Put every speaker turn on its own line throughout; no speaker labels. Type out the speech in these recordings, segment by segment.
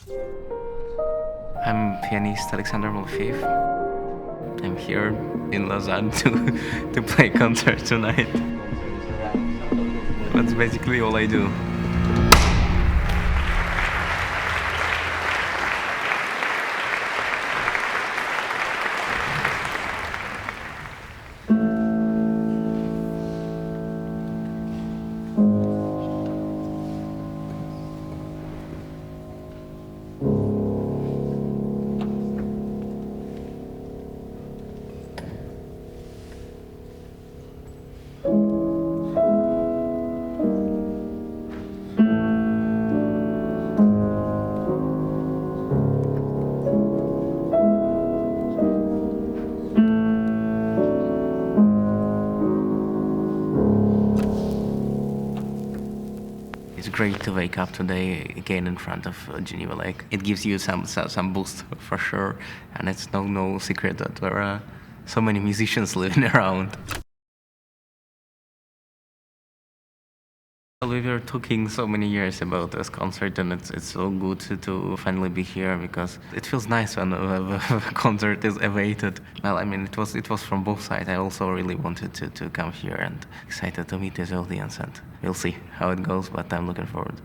I'm pianist Alexander Malofeev. I'm here in Lausanne to play concert tonight. That's basically all I do. It's great to wake up today again in front of Geneva Lake. It gives you some boost for sure, and it's no secret that there are so many musicians living around. We were talking so many years about this concert, and it's so good to finally be here because it feels nice when a concert is awaited. Well, I mean, it was from both sides. I also really wanted to come here and excited to meet this audience, and we'll see how it goes, but I'm looking forward.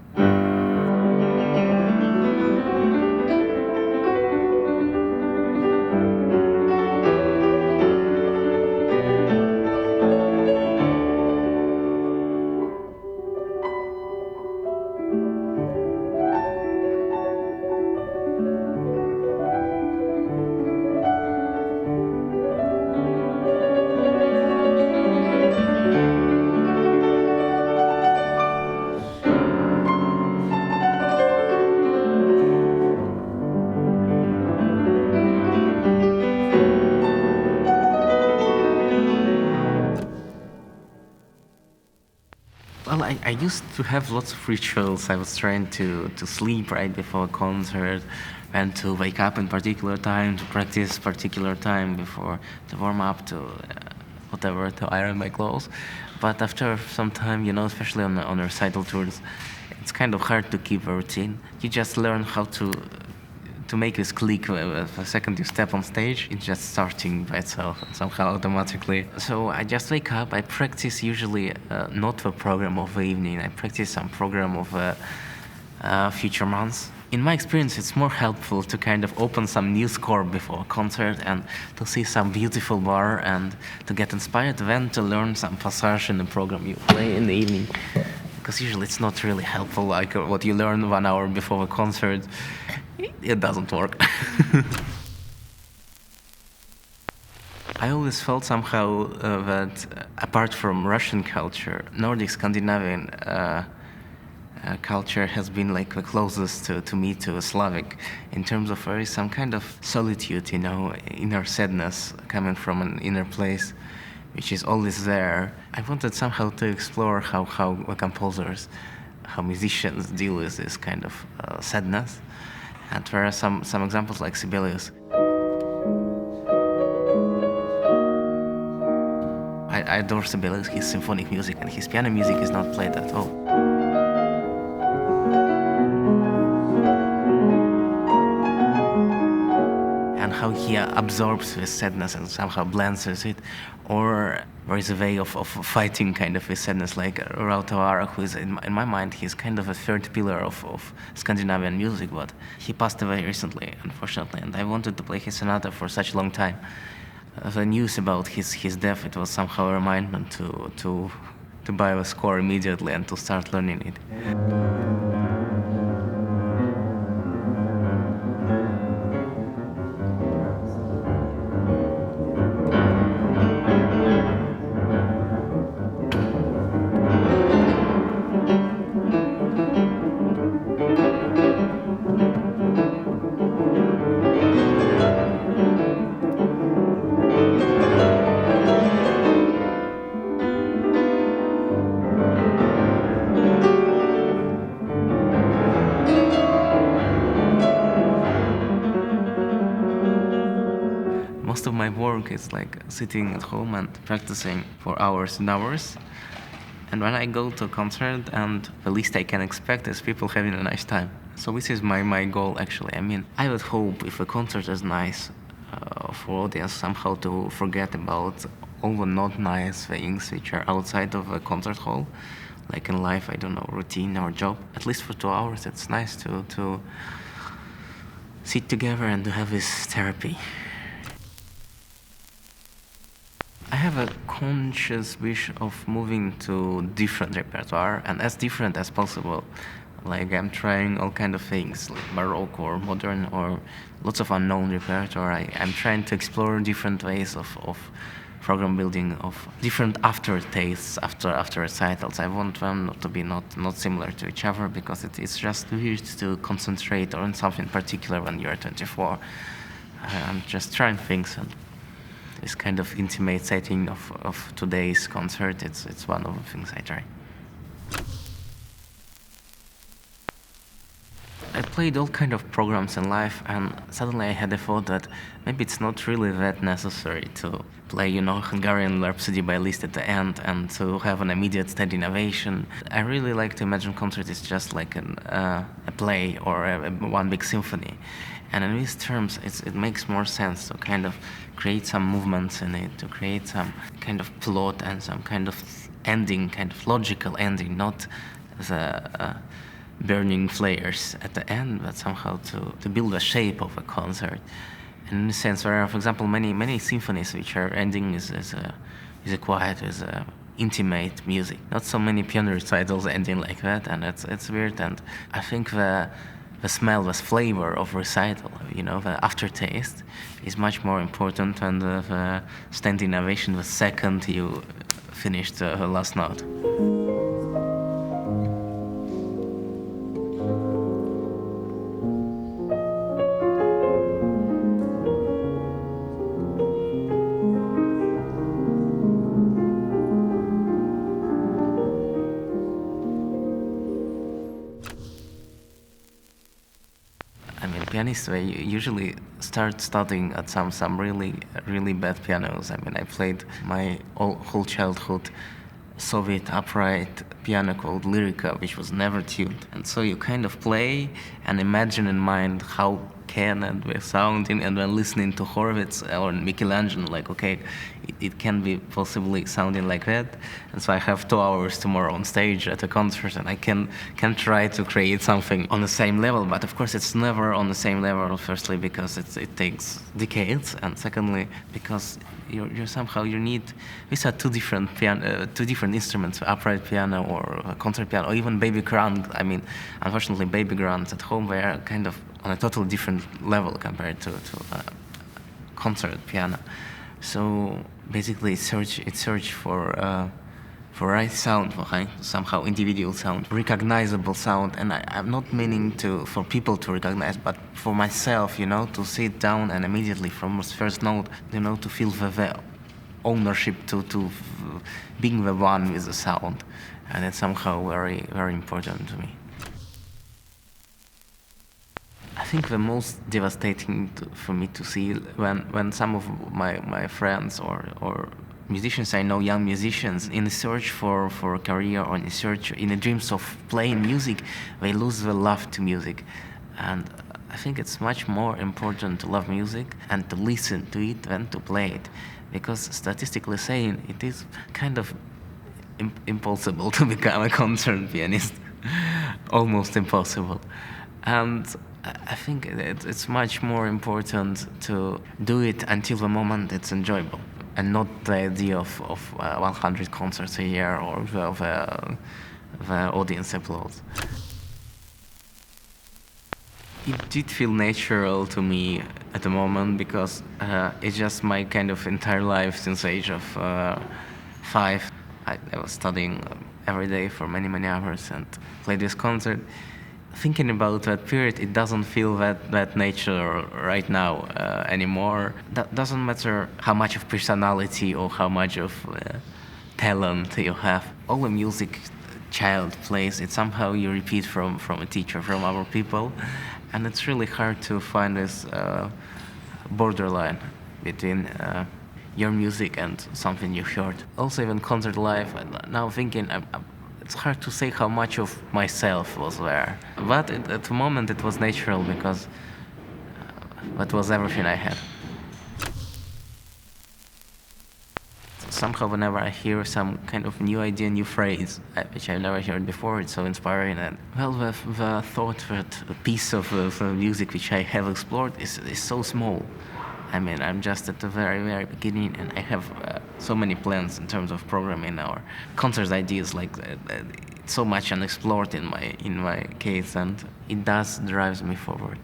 Well, I used to have lots of rituals. I was trying to sleep right before a concert, and to wake up in particular time, to practice particular time before to warm up, to whatever, to iron my clothes. But after some time, especially on recital tours, it's kind of hard to keep a routine. You just learn how to make this click. The second you step on stage, it's just starting by itself, somehow automatically. So I just wake up, I practice usually not the program of the evening, I practice some program of future months. In my experience, it's more helpful to kind of open some new score before a concert and to see some beautiful bar and to get inspired, then to learn some passage in the program you play in the evening. Because usually it's not really helpful, like what you learn 1 hour before a concert. It doesn't work. I always felt somehow that apart from Russian culture, Nordic Scandinavian culture has been like the closest to me to Slavic in terms of there is some kind of solitude, inner sadness coming from an inner place, which is always there. I wanted somehow to explore how composers, how musicians deal with this kind of sadness. And there are some examples like Sibelius. I adore Sibelius, his symphonic music, and his piano music is not played at all. And how he absorbs this sadness and somehow blends with it. Or there is a way of fighting kind of this sadness, like Rautavaara, who is, in my mind, he's kind of a third pillar of Scandinavian music, but he passed away recently, unfortunately, and I wanted to play his sonata for such a long time. The news about his death, it was somehow a reminder to buy the score immediately and to start learning it. Most of my work is like sitting at home and practicing for hours and hours. And when I go to a concert, and the least I can expect is people having a nice time. So this is my goal, actually. I mean, I would hope if a concert is nice for audience somehow to forget about all the not nice things which are outside of a concert hall, like in life, I don't know, routine or job. At least for 2 hours, it's nice to sit together and to have this therapy. I have a conscious wish of moving to different repertoire and as different as possible. Like I'm trying all kind of things, like Baroque or modern or lots of unknown repertoire. I'm trying to explore different ways of program building, of different aftertastes after recitals. I want them to be not similar to each other because it's just weird to concentrate on something particular when you're 24. I'm just trying things, and this kind of intimate setting of today's concert, it's one of the things I try. I played all kind of programs in life, and suddenly I had a thought that maybe it's not really that necessary to play, Hungarian Rhapsody by Liszt at the end and to have an immediate standing ovation. I really like to imagine concert is just like a play or one big symphony. And in these terms, it makes more sense to kind of create some movements in it, to create some kind of plot and some kind of ending, kind of logical ending, not the burning flares at the end, but somehow to build a shape of a concert. And in a sense, where, for example, many symphonies which are ending is a quiet, is a intimate music. Not so many piano recitals ending like that, and it's weird. And I think the smell, the flavor of recital, the aftertaste, is much more important than the standing ovation the second you finished the last note. Pianists, they usually start studying at some really bad pianos. I mean, I played my whole childhood Soviet upright piano called Lyrica, which was never tuned. And so you kind of play and imagine in mind how can and we're sounding, and then listening to Horowitz or Michelangelo, like, okay, it can be possibly sounding like that. And so I have 2 hours tomorrow on stage at a concert, and I can try to create something on the same level. But of course, it's never on the same level. Firstly, because it takes decades, and secondly, because you need. These are two different instruments: upright piano or concert piano, or even baby grand. I mean, unfortunately, baby grands at home were kind of on a totally different level compared to concert piano. So basically, it search for right sound, for somehow individual sound, recognizable sound. And I'm not meaning for people to recognize, but for myself, to sit down and immediately from the first note, to feel the ownership, to being the one with the sound. And it's somehow very, very important to me. I think the most devastating for me to see when some of my friends or musicians I know, young musicians, in a search for a career or in the dreams of playing music, they lose the love to music. And I think it's much more important to love music and to listen to it than to play it. Because statistically saying, it is kind of impossible to become a concert pianist. Almost impossible. And I think it's much more important to do it until the moment it's enjoyable, and not the idea of 100 concerts a year or the audience applause. It did feel natural to me at the moment because it's just my kind of entire life since the age of 5. I was studying every day for many hours and played this concert. Thinking about that period, it doesn't feel that natural right now anymore. That doesn't matter how much of personality or how much of talent you have. All the music child plays, it somehow you repeat from a teacher, from other people, and it's really hard to find this borderline between your music and something you heard. Also, even concert live. Now thinking, it's hard to say how much of myself was there. But at the moment it was natural because that was everything I had. Somehow whenever I hear some kind of new idea, new phrase, which I've never heard before, it's so inspiring. And well, the thought that a piece of music which I have explored is so small. I mean, I'm just at the very, very beginning, and I have so many plans in terms of programming or concert ideas. Like so much unexplored in my case, and it does drives me forward.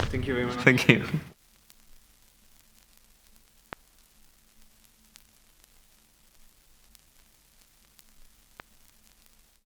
Thank you very much.
Thank you.